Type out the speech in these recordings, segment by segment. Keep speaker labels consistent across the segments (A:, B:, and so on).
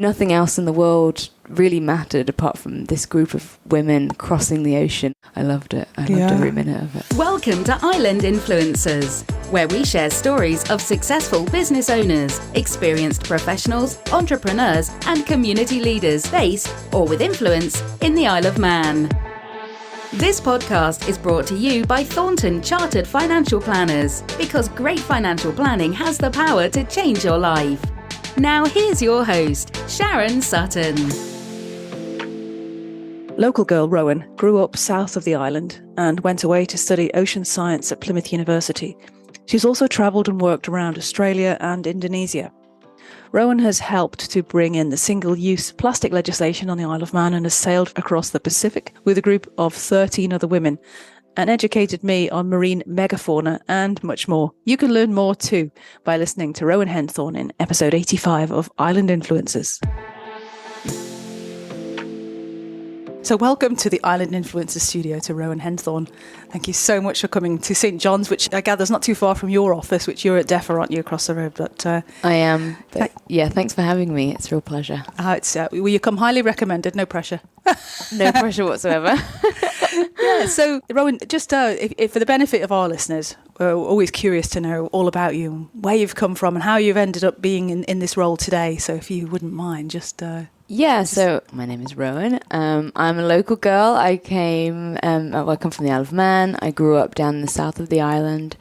A: Nothing else in the world really mattered apart from this group of women crossing the ocean. I loved it. I loved every minute of it.
B: Welcome to Island Influencers, where we share stories of successful business owners, experienced professionals, entrepreneurs, and community leaders based or with influence in the Isle of Man. This podcast is brought to you by Thornton Chartered Financial Planners, because great financial planning has the power to change your life. Now here's your host, Sharon Sutton.
C: Local girl Rowan grew up south of the island and went away to study ocean science at Plymouth University. She's also travelled and worked around Australia and Indonesia. Rowan has helped to bring in the single-use plastic legislation on the Isle of Man and has sailed across the Pacific with a group of 13 other women and educated me on marine megafauna and much more. You can learn more too by listening to Rowan Henthorn in episode 85 of Island Influencers. So welcome to the Island Influencers studio to Rowan Henthorn. Thank you so much for coming to St John's, which I gather is not too far from your office, which you're at DEFA, aren't you, across the road? But
A: I am. But yeah, thanks for having me. It's a real pleasure.
C: Will you come highly recommended? No pressure.
A: No pressure whatsoever.
C: Yeah, so Rowan, just if for the benefit of our listeners, we're always curious to know all about you, where you've come from and how you've ended up being in this role today. So if you wouldn't mind, so
A: my name is Rowan. I'm a local girl. I come from the Isle of Man. I grew up down the south of the island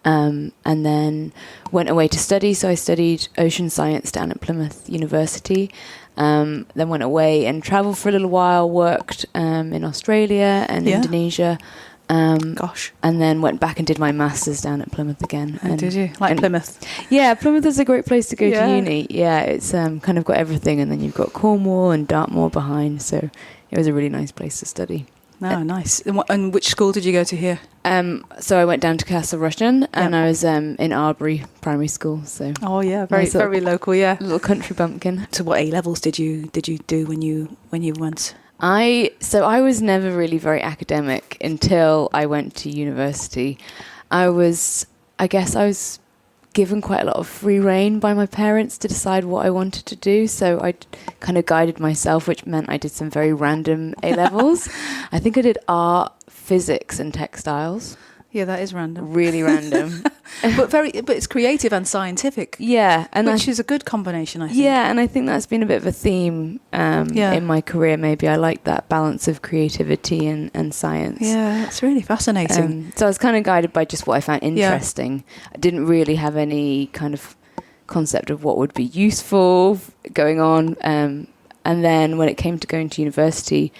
A: and then went away to study. So I studied ocean science down at Plymouth University. Then went away and travelled for a little while, worked in Australia and Indonesia. And then went back and did my master's down at Plymouth again.
C: And did you? Plymouth?
A: Yeah, Plymouth is a great place to go to uni. Yeah, it's kind of got everything, and then you've got Cornwall and Dartmoor behind, so it was a really nice place to study.
C: Oh, nice. And which school did you go to here?
A: So I went down to Castle Rushen, and I was in Arbury Primary School. So
C: very local, yeah.
A: Little country bumpkin.
C: So what A levels did you do when you went?
A: I was never really very academic until I went to university. I was given quite a lot of free rein by my parents to decide what I wanted to do. So I kind of guided myself, which meant I did some very random A-levels. I think I did art, physics and textiles.
C: Yeah, that is random.
A: Really random.
C: but it's creative and scientific.
A: Yeah.
C: Which is a good combination, I think.
A: Yeah, and I think that's been a bit of a theme in my career, maybe. I like that balance of creativity and science.
C: Yeah, it's really fascinating.
A: So I was kind of guided by just what I found interesting. Yeah. I didn't really have any kind of concept of what would be useful going on. And then when it came to going to university,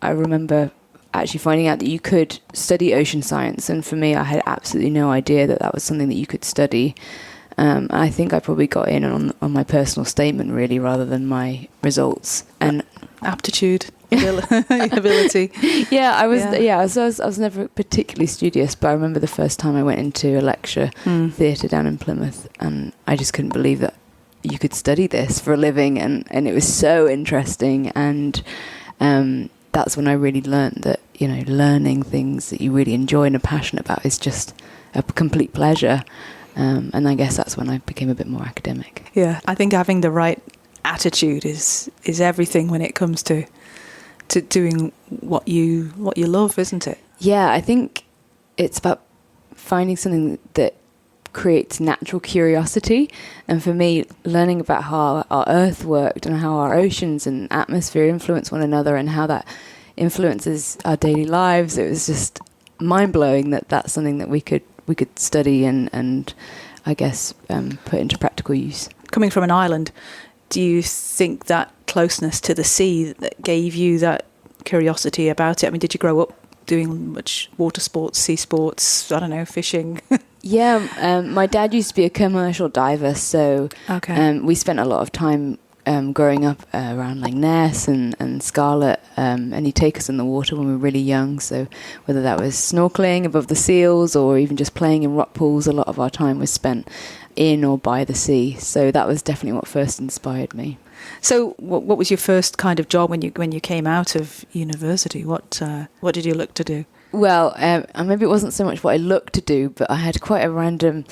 A: I remember actually finding out that you could study ocean science, and for me I had absolutely no idea that was something that you could study. I think I probably got in on my personal statement really, rather than my results and
C: aptitude, ability.
A: Yeah, I was never particularly studious, but I remember the first time I went into a lecture theatre down in Plymouth, and I just couldn't believe that you could study this for a living, and it was so interesting. And that's when I really learned that, learning things that you really enjoy and are passionate about is just a complete pleasure. And I guess that's when I became a bit more academic.
C: Yeah, I think having the right attitude is everything when it comes to doing what you love, isn't it?
A: Yeah, I think it's about finding something that creates natural curiosity. And for me, learning about how our Earth worked and how our oceans and atmosphere influence one another and how that influences our daily lives, it was just mind-blowing that that's something that we could study and I guess put into practical use.
C: Coming from an island, do you think that closeness to the sea that gave you that curiosity about it? I mean, did you grow up doing much water sports, sea sports, I don't know, fishing?
A: Yeah, my dad used to be a commercial diver, so we spent a lot of time growing up around like Ness and Scarlet, and he'd take us in the water when we were really young. So whether that was snorkeling above the seals or even just playing in rock pools, a lot of our time was spent in or by the sea. So that was definitely what first inspired me.
C: So what was your first kind of job when you came out of university? What did you look to do?
A: Well, maybe it wasn't so much what I looked to do, but I had quite a random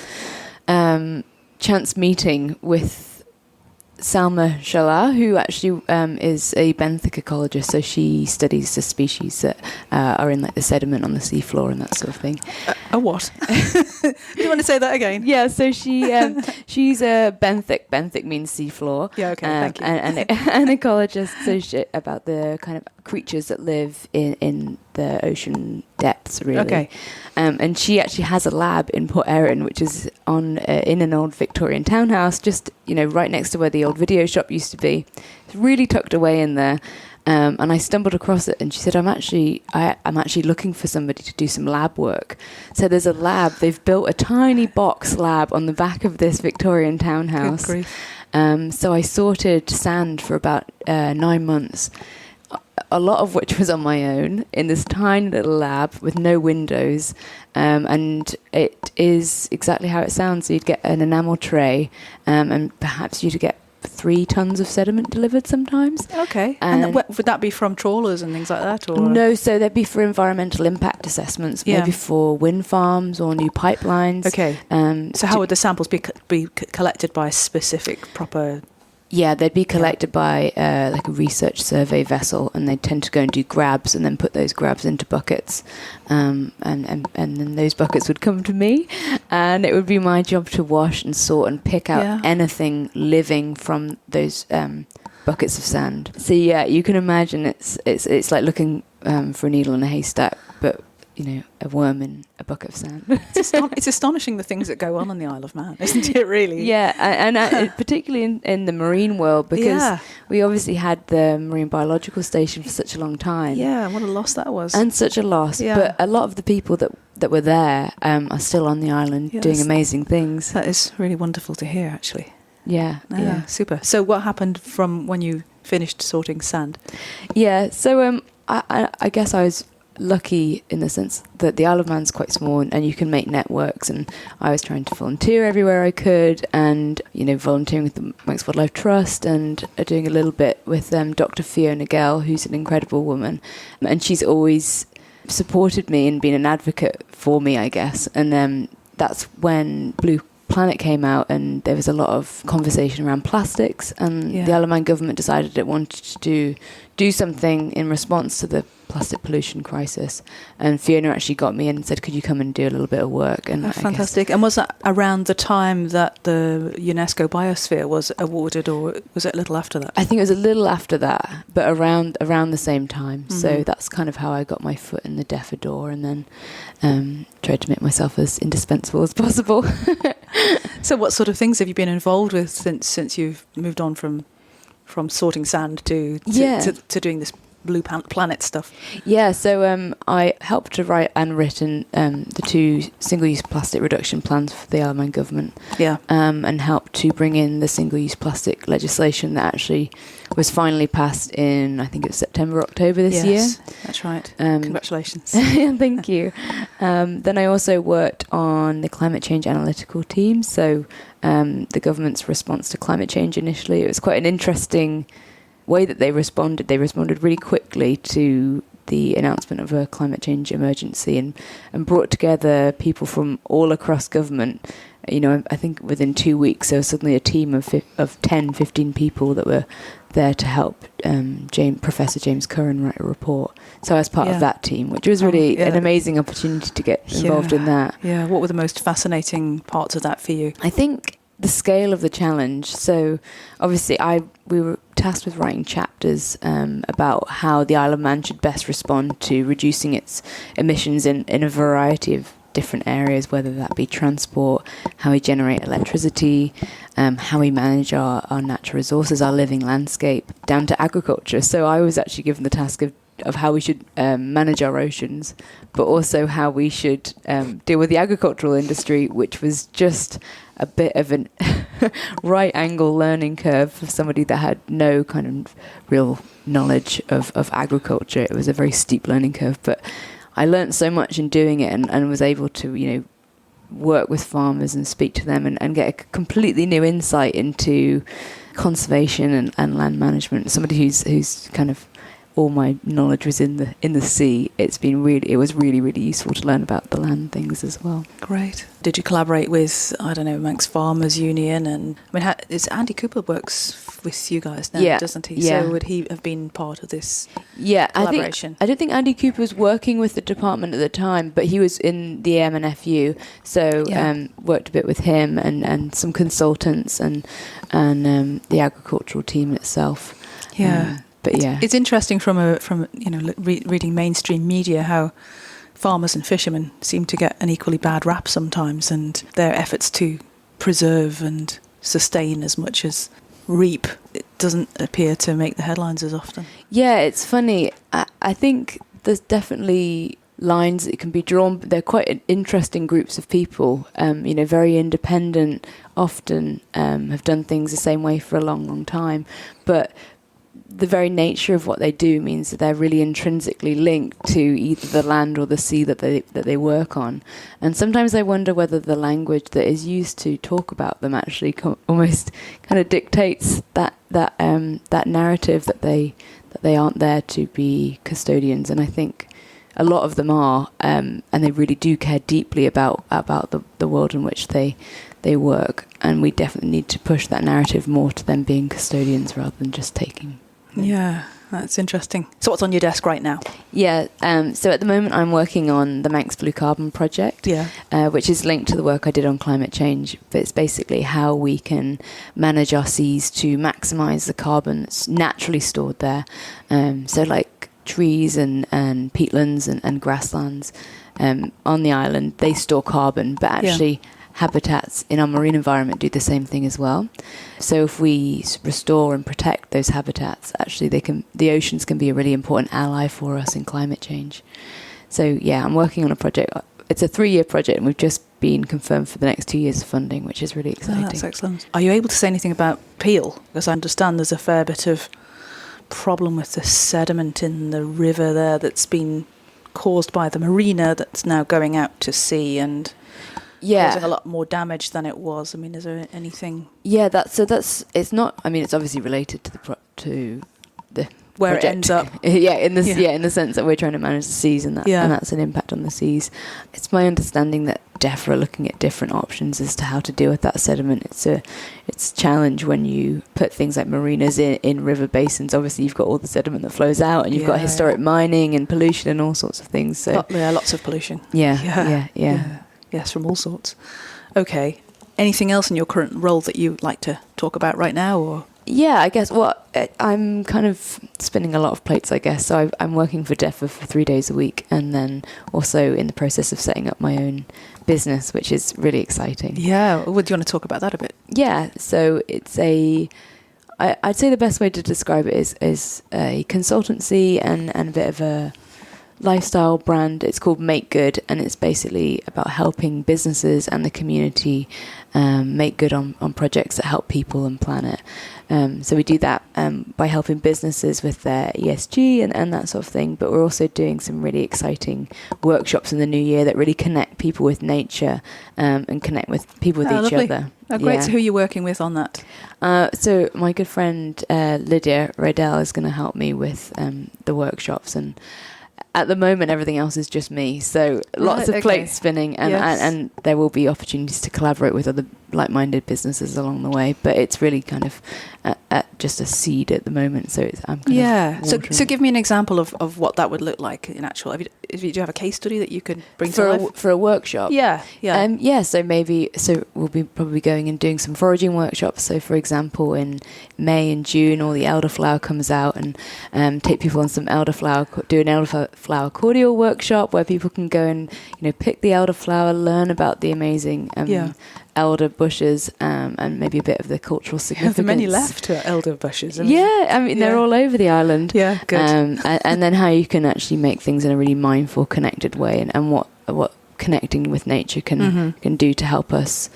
A: chance meeting with Salma Shalar, who actually is a benthic ecologist. So she studies the species that are in like the sediment on the seafloor and that sort of thing.
C: A what? Do you want to say that again?
A: Yeah, so she's a benthic. Benthic means seafloor.
C: Yeah, okay, thank you.
A: And an ecologist, so about the kind of creatures that live in the ocean depths, really.
C: Okay.
A: And she actually has a lab in Port Erin, which is in an old Victorian townhouse, just right next to where the old video shop used to be. It's really tucked away in there. And I stumbled across it, and she said, I'm actually looking for somebody to do some lab work. So there's a lab. They've built a tiny box lab on the back of this Victorian townhouse.
C: Good grief.
A: So I sorted sand for about 9 months, a lot of which was on my own in this tiny little lab with no windows. And it is exactly how it sounds. So you'd get an enamel tray, and perhaps you'd get 3 tons of sediment delivered sometimes.
C: Okay. And would that be from trawlers and things like that? Or?
A: No, so they'd be for environmental impact assessments, maybe for wind farms or new pipelines.
C: Okay. So how would the samples be collected by a specific proper...
A: Yeah, they'd be collected by like a research survey vessel, and they'd tend to go and do grabs and then put those grabs into buckets. And then those buckets would come to me, and it would be my job to wash and sort and pick out anything living from those buckets of sand. So yeah, you can imagine it's like looking for a needle in a haystack, but a worm in a bucket of sand.
C: It's astonishing the things that go on the Isle of Man, isn't it, really?
A: Yeah, and particularly in the marine world, because we obviously had the Marine Biological Station for such a long time.
C: Yeah, what a loss that was.
A: And such a loss. Yeah. But a lot of the people that were there are still on the island doing amazing things.
C: That is really wonderful to hear, actually.
A: Yeah, yeah.
C: Super. So what happened from when you finished sorting sand?
A: Yeah, so I guess I was lucky in the sense that the Isle of Man's quite small, and you can make networks, and I was trying to volunteer everywhere I could, and volunteering with the Manx Wildlife Trust, and doing a little bit with Dr. Fiona Gell, who's an incredible woman, and she's always supported me and been an advocate for me, I guess. And that's when Blue Planet came out, and there was a lot of conversation around plastics, and the Isle of Man government decided it wanted to do something in response to the plastic pollution crisis, and Fiona actually got me in and said, could you come and do a little bit of work? And
C: fantastic. And was that around the time that the UNESCO Biosphere was awarded, or was it a little after that?
A: I think it was a little after that, but around the same time. Mm-hmm. So that's kind of how I got my foot in the DEFA door, and then tried to make myself as indispensable as possible.
C: So what sort of things have you been involved with since you've moved on from sorting sand to doing this Blue Planet stuff?
A: Yeah, so I helped to write and written the 2 single-use plastic reduction plans for the Isle of Man government. Yeah. And helped to bring in the single-use plastic legislation that actually was finally passed in, I think it was September, October this year.
C: Yes, that's right. Congratulations.
A: Thank you. Then I also worked on the climate change analytical team. So the government's response to climate change initially, it was quite an interesting way that they responded. They responded really quickly to the announcement of a climate change emergency, and brought together people from all across government. I think within 2 weeks there was suddenly a team of 10, 15 people that were there to help Professor James Curran write a report. So I was part of that team, which was really an amazing opportunity to get involved in that.
C: Yeah. What were the most fascinating parts of that for you?
A: I think the scale of the challenge. So obviously we were tasked with writing chapters about how the Isle of Man should best respond to reducing its emissions in a variety of different areas, whether that be transport, how we generate electricity, how we manage our natural resources, our living landscape, down to agriculture. So I was actually given the task of how we should manage our oceans, but also how we should deal with the agricultural industry, which was just a bit of an right angle learning curve for somebody that had no kind of real knowledge of agriculture. It was a very steep learning curve, but I learned so much in doing it, and was able to, work with farmers and speak to them and get a completely new insight into conservation and land management. Somebody who's kind of all my knowledge was in the sea, it was really, really useful to learn about the land things as well.
C: Great. Did you collaborate with, I don't know, Manx Farmers Union? And I mean, is Andy Cooper works with you guys now, doesn't he?
A: Yeah.
C: So would he have been part of this
A: collaboration? I don't think Andy Cooper was working with the department at the time, but he was in the MNFU, so worked a bit with him and some consultants and the agricultural team itself.
C: Yeah.
A: But
C: it's interesting from reading mainstream media how farmers and fishermen seem to get an equally bad rap sometimes, and their efforts to preserve and sustain as much as reap, it doesn't appear to make the headlines as often. Yeah,
A: it's funny. I think there's definitely lines that can be drawn. They're quite interesting groups of people, very independent, often have done things the same way for a long, long time. But the very nature of what they do means that they're really intrinsically linked to either the land or the sea that they work on. And sometimes I wonder whether the language that is used to talk about them actually almost kind of dictates that narrative that they aren't there to be custodians. And I think a lot of them are, and they really do care deeply about the world in which they work. And we definitely need to push that narrative more to them being custodians rather than just taking.
C: Yeah, that's interesting. So what's on your desk right now?
A: Yeah, so at the moment I'm working on the Manx Blue Carbon project, which is linked to the work I did on climate change. But it's basically how we can manage our seas to maximise the carbon that's naturally stored there. So like trees and peatlands and grasslands on the island, they store carbon, but actually habitats in our marine environment do the same thing as well. So if we restore and protect those habitats, actually the oceans can be a really important ally for us in climate change. So I'm working on a project. It's a 3-year project, and we've just been confirmed for the next 2 years of funding, which is really exciting.
C: Oh, that's excellent. Are you able to say anything about peel? Because I understand there's a fair bit of problem with the sediment in the river there that's been caused by the marina that's now going out to sea and causing a lot more damage than it was. I mean, is there anything? Yeah,
A: it's not. I mean, it's obviously related to the
C: where
A: project.
C: It ends up.
A: in the sense that we're trying to manage the seas, and that's an impact on the seas. It's my understanding that DEFRA are looking at different options as to how to deal with that sediment. It's a challenge when you put things like marinas in river basins. Obviously, you've got all the sediment that flows out, and you've got historic mining and pollution and all sorts of things. So
C: lots of pollution.
A: Yeah.
C: Yes, from all sorts. Okay. Anything else in your current role that you'd like to talk about right now, or?
A: Yeah, I guess I'm kind of spinning a lot of plates, I guess. So I'm working for DEFRA for 3 days a week, and then also in the process of setting up my own business, which is really exciting.
C: Yeah. Would you want to talk about that a bit?
A: Yeah. So it's I'd say the best way to describe it is a consultancy and a bit of a lifestyle brand. It's called Make Good, and it's basically about helping businesses and the community make good on projects that help people and planet. So we do that by helping businesses with their ESG and that sort of thing, but we're also doing some really exciting workshops in the new year that really connect people with nature and connect with people with each other.
C: Oh, great. So who are you working with on that?
A: So my good friend Lydia Radell is going to help me with the workshops, and at the moment, everything else is just me. So lots of plates spinning, and there will be opportunities to collaborate with other like-minded businesses along the way. But it's really kind of at just a seed at the moment. So I'm kind of
C: So give me an example of what that would look like in actual. Do you have a case study that you could bring
A: for
C: to life?
A: For a workshop?
C: Yeah.
A: So we'll be probably going and doing some foraging workshops. So for example, in May and June, all the elderflower comes out, and take people on some do an elderflower cordial workshop where people can go and pick the elderflower, learn about the amazing elder bushes, and maybe a bit of the cultural significance.
C: Have many left elder bushes?
A: They're all over the island.
C: Yeah, good.
A: And then how you can actually make things in a really mindful, connected way, and what connecting with nature can do to help us,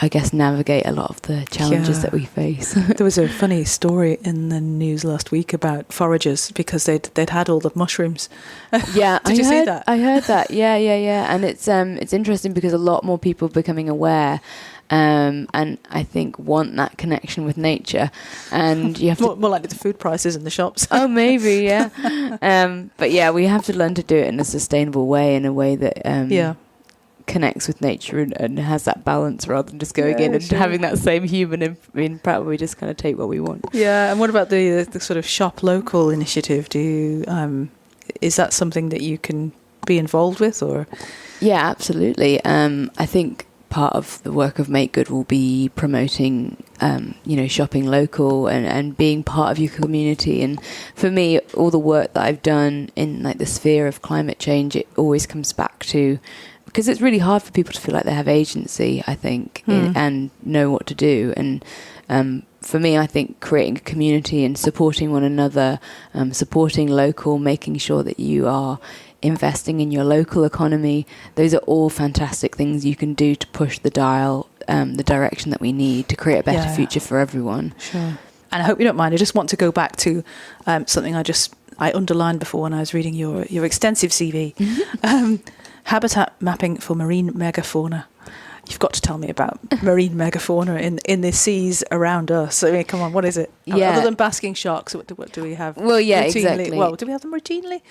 A: I guess, navigate a lot of the challenges that we face.
C: There was a funny story in the news last week about foragers because they'd had all the mushrooms.
A: Yeah,
C: Did you see that?
A: I heard that. Yeah. And it's interesting because a lot more people are becoming aware and I think want that connection with nature. And you have to
C: more likely the food prices in the shops.
A: Oh, maybe, yeah. But yeah, we have to learn to do it in a sustainable way, in a way that connects with nature and has that balance, rather than just going in and having that same human impact. We just kind of take what we want.
C: Yeah, and what about the sort of shop local initiative? Do you is that something that you can be involved with, or?
A: Yeah, absolutely. I think part of the work of Make Good will be promoting, shopping local and being part of your community. And for me, all the work that I've done in like the sphere of climate change, it always comes back to, because it's really hard for people to feel like they have agency, I think, and know what to do. And for me, I think creating a community and supporting one another, supporting local, making sure that you are investing in your local economy, those are all fantastic things you can do to push the dial, the direction that we need to create a better future for everyone.
C: Sure. And I hope you don't mind, I just want to go back to something I underlined before when I was reading your extensive CV. Habitat mapping for marine megafauna. You've got to tell me about marine megafauna in the seas around us. I mean, come on, what is it?
A: Yeah.
C: Other than basking sharks, what do we have?
A: Well, yeah,
C: routinely?
A: exactly.
C: Well, do we have them routinely?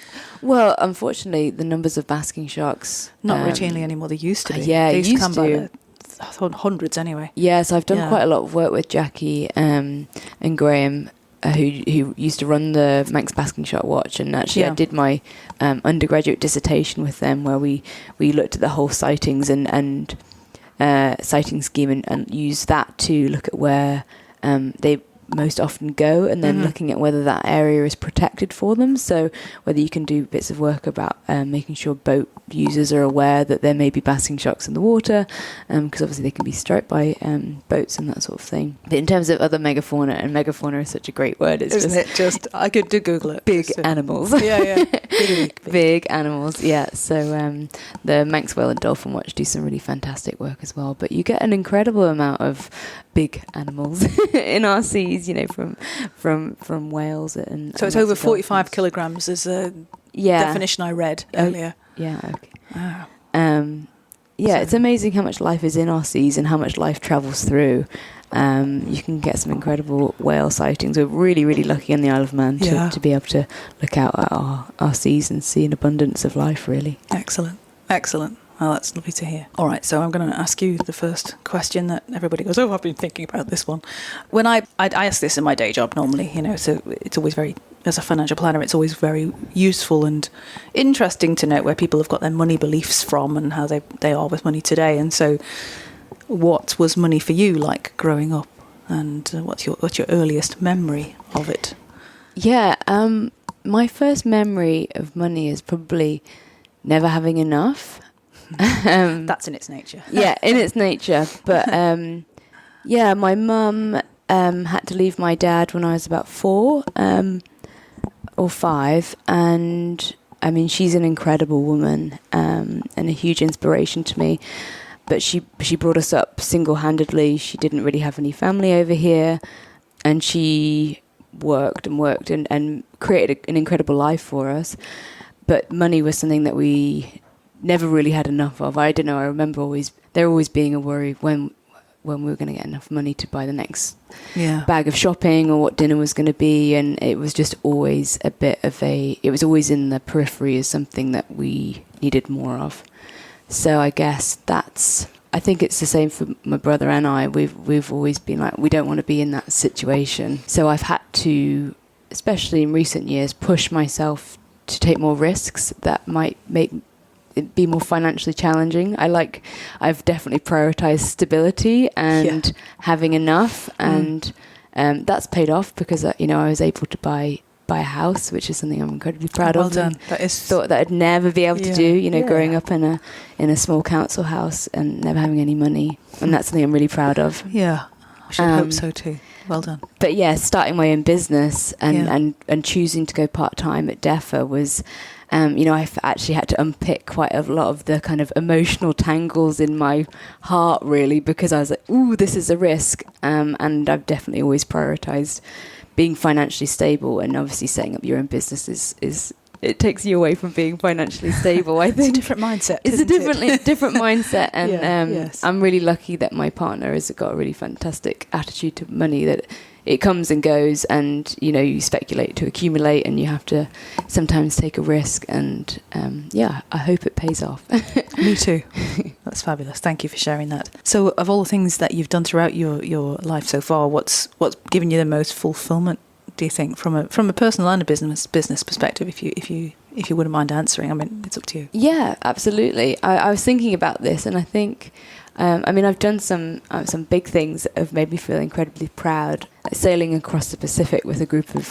A: Well, unfortunately, the numbers of basking sharks...
C: Not routinely anymore, they used to be.
A: Yeah,
C: they
A: used to
C: come by hundreds anyway.
A: Yeah, so I've done quite a lot of work with Jackie and Graham, who used to run the Manx Basking Shark Watch, and actually I did my undergraduate dissertation with them, where we looked at the whole sightings and sighting scheme and use that to look at where they most often go, and then looking at whether that area is protected for them. So whether you can do bits of work about making sure boat users are aware that there may be basking sharks in the water, because obviously they can be striped by boats and that sort of thing. But in terms of other megafauna, and megafauna is such a great word,
C: Isn't it? I could Google it.
A: Big animals.
C: Yeah.
A: Big animals, yeah. So the Manx Whale and Dolphin Watch do some really fantastic work as well. But you get an incredible amount of big animals in our seas, from whales and
C: so it's over 45 kilograms is a definition I read earlier.
A: Yeah, okay.
C: Wow.
A: It's amazing how much life is in our seas and how much life travels through. You can get some incredible whale sightings. We're really, really lucky on the Isle of Man to be able to look out at our seas and see an abundance of life, really.
C: Excellent. Well, that's lovely to hear. All right, so I'm going to ask you the first question that everybody goes, I've been thinking about this one. When I ask this in my day job normally, so it's always very, as a financial planner, it's always very useful and interesting to note where people have got their money beliefs from and how they are with money today. And so what was money for you like growing up, and what's your earliest memory of it?
A: Yeah, my first memory of money is probably never having enough.
C: That's in its nature.
A: Yeah, in its nature. But my mum had to leave my dad when I was about 4 or 5, and I mean, she's an incredible woman and a huge inspiration to me. But she brought us up single-handedly. She didn't really have any family over here, and she worked and created an incredible life for us. But money was something that we never really had enough of. I don't know, I remember there always being a worry when we were going to get enough money to buy the next bag of shopping or what dinner was going to be, and it was just always it was always in the periphery as something that we needed more of. So I guess I think it's the same for my brother and I. We've always been like, we don't want to be in that situation. So I've had to, especially in recent years, push myself to take more risks that might make it be more financially challenging. I've definitely prioritized stability and having enough, and that's paid off because I was able to buy a house, which is something I'm incredibly proud of.
C: Well done. That is
A: thought that I'd never be able to do. Growing up in a small council house and never having any money, and that's something I'm really proud of.
C: Yeah, I should hope so too. Well done.
A: But yeah, starting my own business and choosing to go part-time at DEFA was, I've actually had to unpick quite a lot of the kind of emotional tangles in my heart, really, because I was like, ooh, this is a risk. And I've definitely always prioritized being financially stable, and obviously setting up your own business is it takes you away from being financially stable. I think
C: it's a different mindset.
A: It's a different mindset, and
C: yes.
A: I'm really lucky that my partner has got a really fantastic attitude to money, that it comes and goes, and you speculate to accumulate, and you have to sometimes take a risk, and I hope it pays off.
C: Me too. That's fabulous. Thank you for sharing that. So of all the things that you've done throughout your life so far, what's given you the most fulfillment, do you think, from a personal and a business perspective, if you wouldn't mind answering? I mean, it's up to you.
A: Yeah, absolutely. I was thinking about this, and I think I've done some big things that have made me feel incredibly proud. Sailing across the Pacific with a group of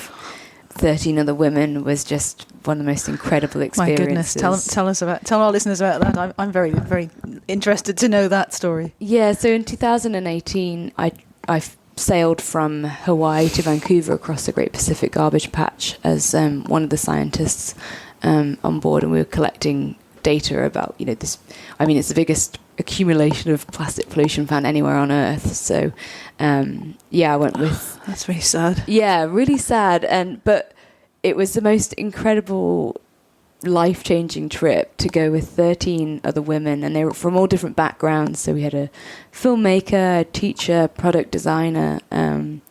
A: 13 other women was just one of the most incredible experiences.
C: My goodness, tell our listeners about that. I'm very, very interested to know that story.
A: Yeah, so in 2018, I sailed from Hawaii to Vancouver across the Great Pacific Garbage Patch as one of the scientists on board, and we were collecting data about this. I mean, it's the biggest accumulation of plastic pollution found anywhere on Earth. So I went with.
C: That's really sad.
A: Yeah, really sad, but it was the most incredible, life-changing trip to go with 13 other women, and they were from all different backgrounds. So we had a filmmaker, a teacher, product designer, and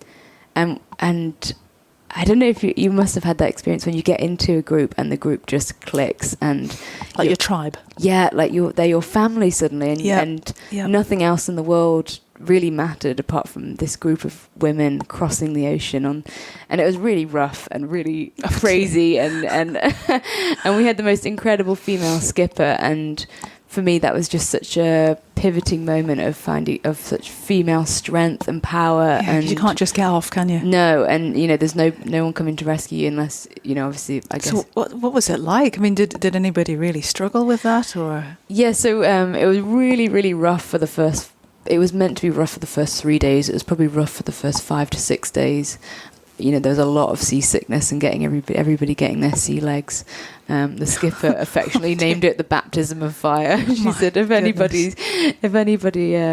A: I don't know if you must have had that experience when you get into a group and the group just clicks, and
C: like your tribe.
A: Yeah, like they're your family suddenly, and nothing else in the world really mattered apart from this group of women crossing the ocean and it was really rough and really crazy, and and we had the most incredible female skipper, and for me that was just such a pivoting moment of such female strength and power.
C: Yeah,
A: and
C: you can't just get off, can you?
A: No, and there's no one coming to rescue you unless obviously, I guess.
C: So what was it like? I mean, did anybody really struggle with that, or?
A: Yeah, so it was really, really rough for the first. It was meant to be rough for the first 3 days. It was probably rough for the first 5 to 6 days. There was a lot of seasickness and getting everybody getting their sea legs. The skipper affectionately named it the baptism of fire. She said, if anybody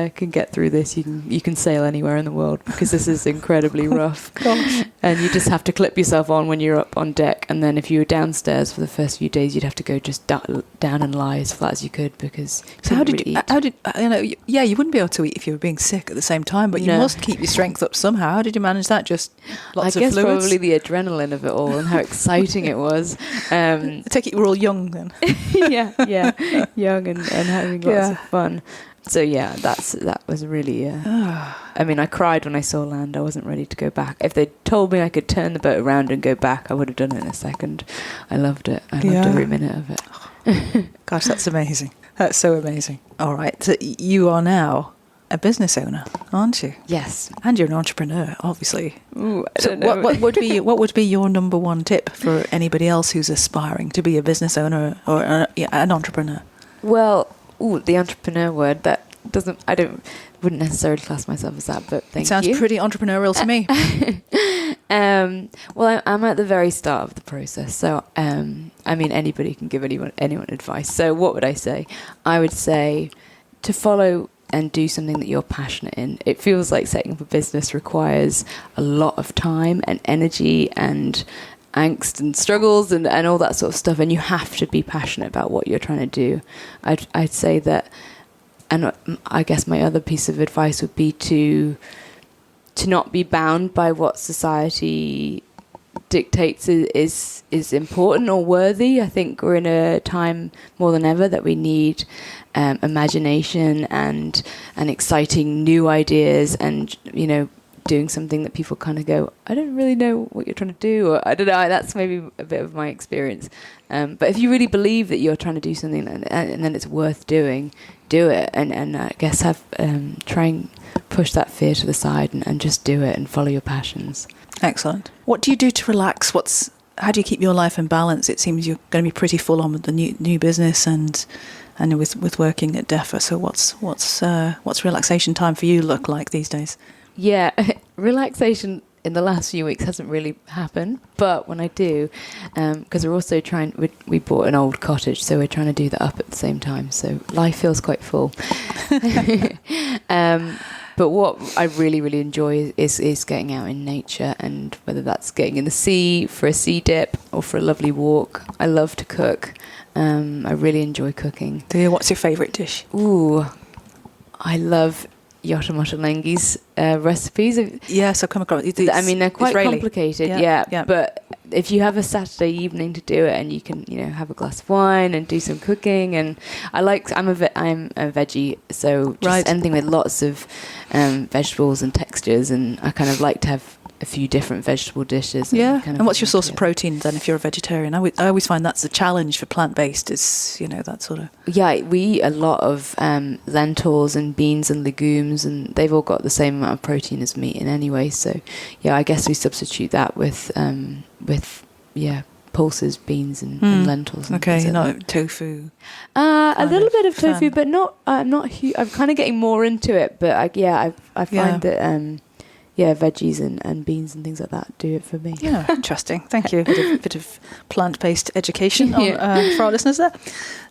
A: can get through this, you can sail anywhere in the world, because this is incredibly rough.
C: Gosh.
A: And you just have to clip yourself on when you're up on deck, and then if you were downstairs for the first few days, you'd have to go just down and lie as flat as you could, because
C: so how did you wouldn't be able to eat if you were being sick at the same time, but you must keep your strength up somehow. How did you manage that? Just lots of fluids? I guess
A: probably the adrenaline of it all and how exciting it was.
C: I take it you were all young then.
A: yeah, young and having lots of fun. So yeah, that was really. I mean, I cried when I saw land. I wasn't ready to go back. If they'd told me I could turn the boat around and go back, I would have done it in a second. I loved it. I loved every minute of it.
C: Gosh, that's amazing. That's so amazing. All right, so you are now a business owner, aren't you?
A: Yes.
C: And you're an entrepreneur, obviously.
A: Ooh, I don't know.
C: What would be your number one tip for anybody else who's aspiring to be a business owner or an entrepreneur?
A: Well, the entrepreneur word, wouldn't necessarily class myself as that, but thank you.
C: Sounds pretty entrepreneurial to me.
A: Well, I'm at the very start of the process, so I mean, anybody can give anyone advice. So what would I say? I would say to follow and do something that you're passionate in. It feels like setting up a business requires a lot of time and energy and angst and struggles and all that sort of stuff, and you have to be passionate about what you're trying to do. I'd say that, and I guess my other piece of advice would be to not be bound by what society dictates is important or worthy. I think we're in a time more than ever that we need imagination and exciting new ideas, and doing something that people kind of go, I don't really know what you're trying to do, or I don't know. That's maybe a bit of my experience. But if you really believe that you're trying to do something and then it's worth doing, do it, and I guess try and push that fear to the side and just do it and follow your passions.
C: Excellent. What do you do to relax? How do you keep your life in balance? It seems you're going to be pretty full on with the new business and with working at DEFA. So what's relaxation time for you look like these days?
A: Yeah, relaxation in the last few weeks hasn't really happened, but when I do, because we're also we bought an old cottage, so we're trying to do that up at the same time. So life feels quite full. But what I really, really enjoy is getting out in nature, and whether that's getting in the sea for a sea dip, or for a lovely walk. I love to cook. I really enjoy cooking.
C: Do you? What's your favourite dish?
A: Ooh, I love Yotomoto Lengi's recipes.
C: Yes, I've come across it.
A: I mean, they're quite
C: Israeli.
A: Complicated, yeah. But if you have a Saturday evening to do it, and you can, have a glass of wine and do some cooking, and I'm a veggie, so just anything with lots of vegetables and textures, and I kind of like to have a few different vegetable dishes.
C: And what's your source of protein then if you're a vegetarian? I always find that's a challenge for plant-based, is, that sort of...
A: Yeah, we eat a lot of lentils and beans and legumes, and they've all got the same amount of protein as meat in any way. So, yeah, I guess we substitute that with pulses, beans and lentils. And
C: okay,
A: like
C: not tofu.
A: A little bit of tofu, but not. I'm not. I'm kind of getting more into it, but I find that veggies and beans and things like that do it for me.
C: Yeah, interesting. Thank you. A bit of plant-based education for our listeners there.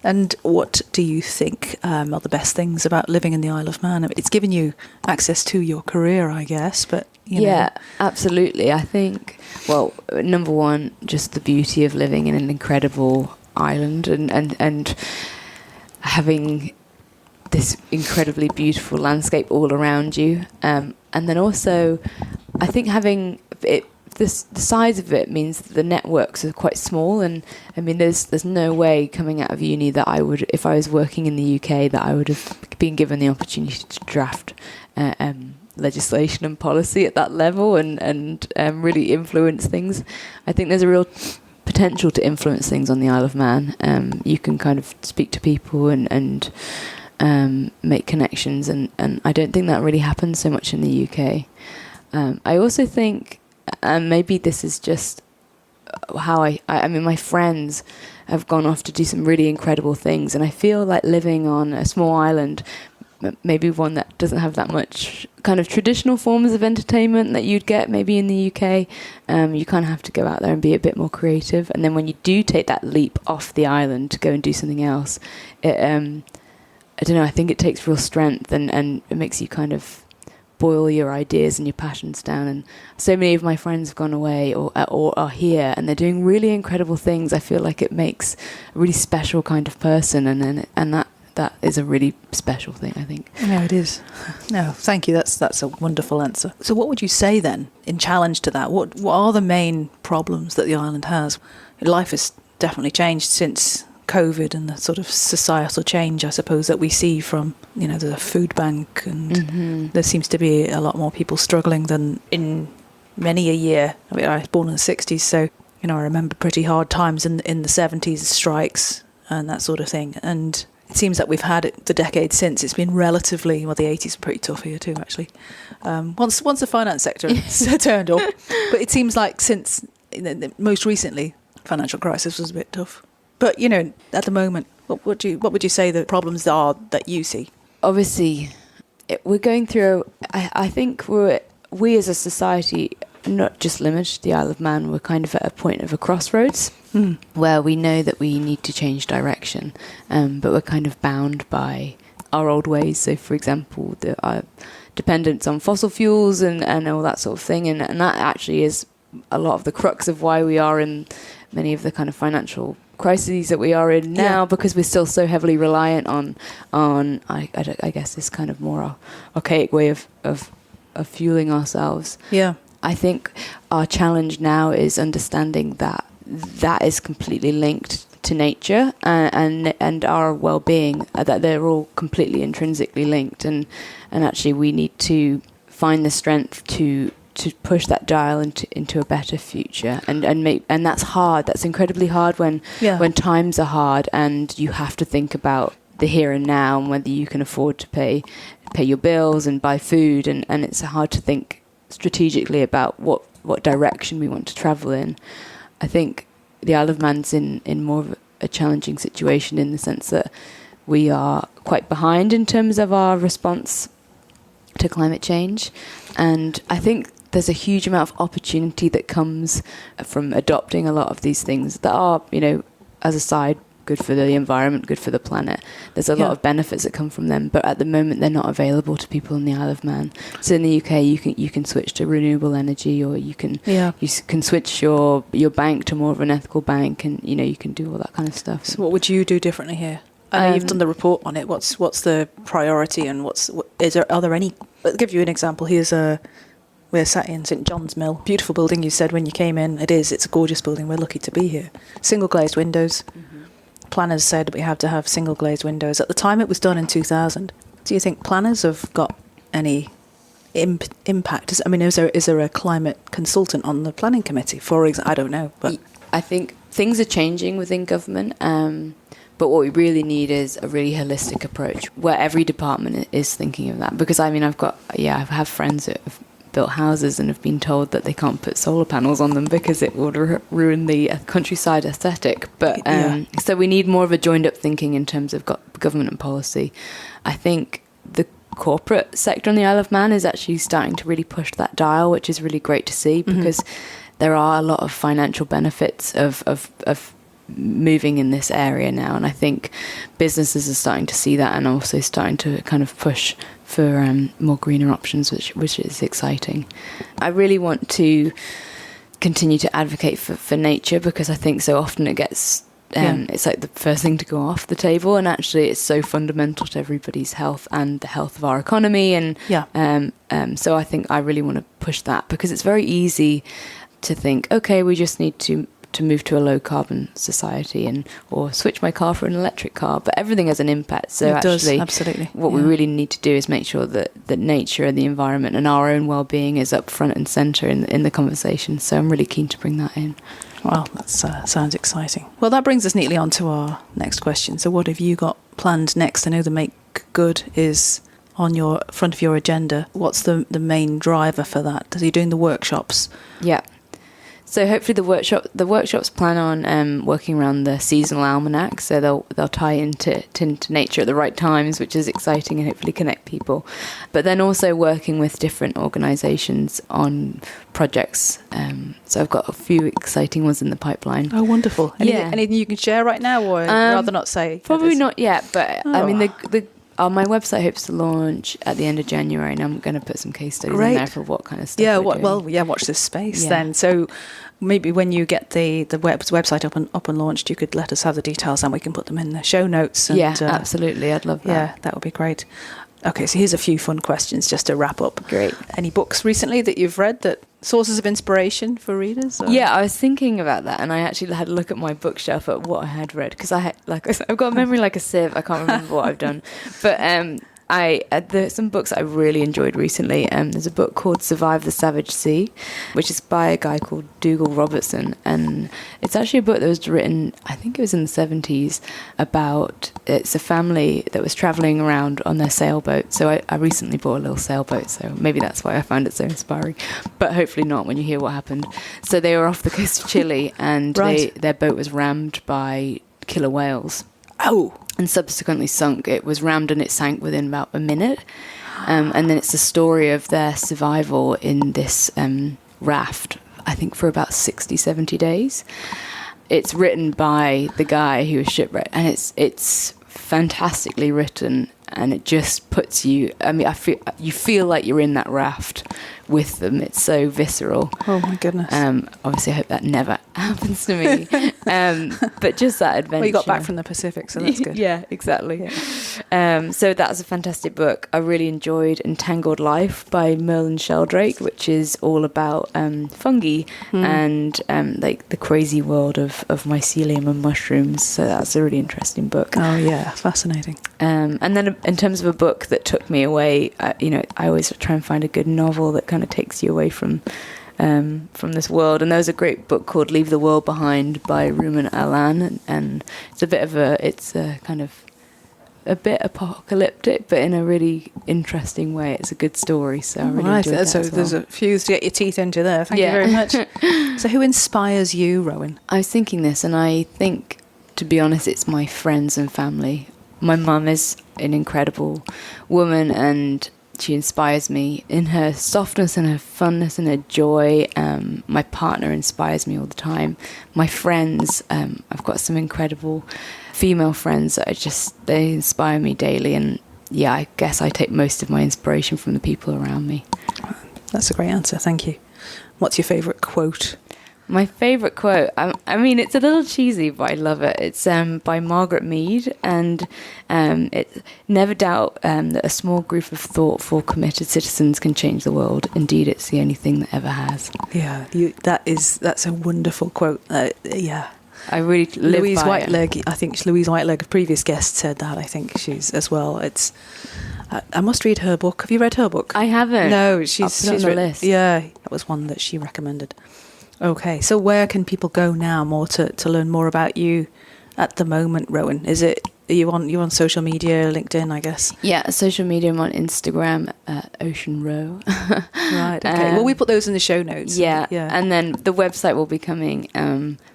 C: And what do you think are the best things about living in the Isle of Man? I mean, it's given you access to your career, I guess, but
A: Yeah, absolutely. I think, well, number one, just the beauty of living in an incredible island and having this incredibly beautiful landscape all around you. And then also, I think having it, the size of it means that the networks are quite small. And I mean, there's no way coming out of uni that I would, if I was working in the UK, that I would have been given the opportunity to draft legislation and policy at that level and really influence things. I think there's a real potential to influence things on the Isle of Man. You can kind of speak to people and make connections, and I don't think that really happens so much in the UK. I also think, and maybe this is just how I mean, my friends have gone off to do some really incredible things, and I feel like living on a small island, maybe one that doesn't have that much kind of traditional forms of entertainment that you'd get maybe in the UK, you kind of have to go out there and be a bit more creative. And then when you do take that leap off the island to go and do something else, I don't know, I think it takes real strength and it makes you kind of boil your ideas and your passions down. And so many of my friends have gone away or are here, and they're doing really incredible things. I feel like it makes a really special kind of person, and that is a really special thing, I think.
C: Yeah, it is. No, thank you. That's a wonderful answer. So what would you say then, in challenge to that? What are the main problems that the island has? Life has definitely changed since COVID and the sort of societal change, I suppose, that we see from, the food bank, and there seems to be a lot more people struggling than in many a year. I mean, I was born in the 60s, so, I remember pretty hard times in the 70s, strikes and that sort of thing. And it seems that we've had it the decade since. It's been relatively, well, the 80s were pretty tough here too, actually. Once the finance sector turned up. But it seems like since, most recently, financial crisis was a bit tough. But, at the moment, what would you say the problems are that you see?
A: Obviously, we're going through, I think we as a society, not just limited to the Isle of Man, we're kind of at a point of a crossroads where we know that we need to change direction, but we're kind of bound by our old ways. So, for example, our dependence on fossil fuels and all that sort of thing. And that actually is a lot of the crux of why we are in many of the kind of financial crises that we are in now, because we're still so heavily reliant on I guess this kind of more archaic way of fueling ourselves.
C: Yeah.
A: I think our challenge now is understanding that is completely linked to nature and our well-being, that they're all completely intrinsically linked, and actually we need to find the strength to push that dial into a better future, and that's hard. That's incredibly hard when times are hard and you have to think about the here and now and whether you can afford to pay your bills and buy food, and it's hard to think strategically about what direction we want to travel in. I think the Isle of Man's in more of a challenging situation in the sense that we are quite behind in terms of our response to climate change, and I think there's a huge amount of opportunity that comes from adopting a lot of these things that are, as a side good for the environment, good for the planet. There's a lot of benefits that come from them, but at the moment they're not available to people in the Isle of Man. So in the UK, you can switch to renewable energy, or you can switch your bank to more of an ethical bank, and you can do all that kind of stuff.
C: So what would you do differently here? I know you've done the report on it. What's the priority, and are there any? I'll give you an example. We're sat in St John's Mill, beautiful building. You said when you came in, it's a gorgeous building. We're lucky to be here. Single glazed windows. Planners said we have to have single glazed windows. At the time it was done in 2000. Do you think planners have got any impact? Is there a climate consultant on the planning committee, for example? I don't know. But
A: I think things are changing within government. But what we really need is a really holistic approach where every department is thinking of that. Because I have friends that have built houses and have been told that they can't put solar panels on them because it would ruin the countryside aesthetic. But so we need more of a joined up thinking in terms of government and policy. I think the corporate sector on the Isle of Man is actually starting to really push that dial, which is really great to see, because there are a lot of financial benefits of moving in this area now, and I think businesses are starting to see that and also starting to kind of push for more greener options, which is exciting. I really want to continue to advocate for nature, because I think so often it gets it's like the first thing to go off the table, and actually it's so fundamental to everybody's health and the health of our economy, and so I think I really want to push that, because it's very easy to think, okay, we just need to move to a low carbon society or switch my car for an electric car, but everything has an impact. So
C: absolutely.
A: What we really need to do is make sure that nature and the environment and our own well-being is up front and centre in the conversation. So I'm really keen to bring that in.
C: Well, that sounds exciting. Well, that brings us neatly on to our next question. So what have you got planned next? I know the Make Good is on your front of your agenda. What's the main driver for that? Are you doing the workshops?
A: Yeah. So hopefully the workshops plan on working around the seasonal almanac, so they'll tie into nature at the right times, which is exciting, and hopefully connect people. But then also working with different organisations on projects. So I've got a few exciting ones in the pipeline.
C: Oh, wonderful! Anything you can share right now, or rather not say?
A: Probably not yet, but I mean my website hopes to launch at the end of January, and I'm going to put some case studies in there for what kind of stuff we're doing.
C: Watch this space then. So maybe when you get the website up and launched, you could let us have the details, and we can put them in the show notes. And,
A: absolutely. I'd love that.
C: Yeah, that would be great. Okay, so here's a few fun questions just to wrap up.
A: Great.
C: Any books recently that you've read that sources of inspiration for readers? Or?
A: Yeah, I was thinking about that, and I actually had a look at my bookshelf at what I had read, because I've got a memory like a sieve. I can't remember what I've done, but there's some books I really enjoyed recently. There's a book called Survive the Savage Sea, which is by a guy called Dougal Robertson, and it's actually a book that was written, I think it was in the 70s, it's a family that was travelling around on their sailboat. So I recently bought a little sailboat, so maybe that's why I found it so inspiring, but hopefully not when you hear what happened. So they were off the coast of Chile, and their boat was rammed by killer whales.
C: Oh.
A: And subsequently sunk. It was rammed and it sank within about a minute. And then it's the story of their survival in this raft, I think for about 60, 70 days. It's written by the guy who was shipwrecked, and it's fantastically written, and it just puts you, you feel like you're in that raft with them. It's so visceral.
C: Oh my goodness.
A: Obviously I hope that never happens to me. But just that adventure.
C: Well, you got back from the Pacific, so that's good.
A: Yeah, exactly. Yeah. So that's a fantastic book. I really enjoyed Entangled Life by Merlin Sheldrake, which is all about fungi and like the crazy world of mycelium and mushrooms. So that's a really interesting book.
C: Oh yeah, fascinating.
A: And then in terms of a book that took me away, I always try and find a good novel that kind of takes you away from this world. And there was a great book called Leave the World Behind by Ruman Alan, and it's a kind of a bit apocalyptic, but in a really interesting way. It's a good story, so I really enjoyed that. So
C: there's a few to get your teeth into there. Thank you very much. So who inspires you, Rowan?
A: I was thinking this, and I think, to be honest, it's my friends and family. My mum is an incredible woman, and She inspires me in her softness and her funness and her joy. My partner inspires me all the time. My friends, I've got some incredible female friends that they inspire me daily. And yeah, I guess I take most of my inspiration from the people around me.
C: That's a great answer. Thank you. What's your favourite quote?
A: My favourite quote, I mean, it's a little cheesy, but I love it. It's by Margaret Mead, and it never doubt that a small group of thoughtful, committed citizens can change the world. Indeed, it's the only thing that ever has.
C: Yeah, that's a wonderful quote. Yeah.
A: I really live
C: Louise
A: by
C: Whiteleg,
A: it.
C: I think Louise Whiteleg, a previous guest, said that. I think she's as well. It's I must read her book. Have you read her book?
A: I haven't.
C: No, she's
A: on the list.
C: Yeah, that was one that she recommended. Okay, so where can people go now more to learn more about you at the moment, Rowan? Are you on social media, LinkedIn, I guess?
A: Yeah, social media. I'm on Instagram at Ocean Row.
C: Right, okay. Well, we put those in the show notes.
A: Yeah. And then the website will be coming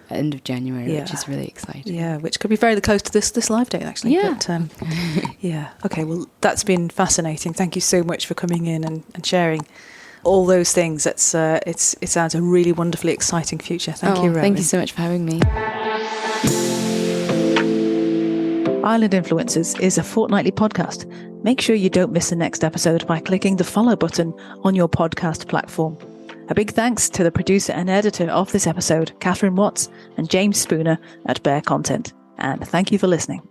A: end of January, which is really exciting.
C: Yeah, which could be very close to this live date, actually.
A: Yeah.
C: But, yeah. Okay, well, that's been fascinating. Thank you so much for coming in and sharing all those things. It sounds a really wonderfully exciting future. Thank you, Rowan.
A: Thank you so much for having me.
C: Island Influencers is a fortnightly podcast. Make sure you don't miss the next episode by clicking the follow button on your podcast platform. A big thanks to the producer and editor of this episode, Catherine Watts and James Spooner at Bear Content. And thank you for listening.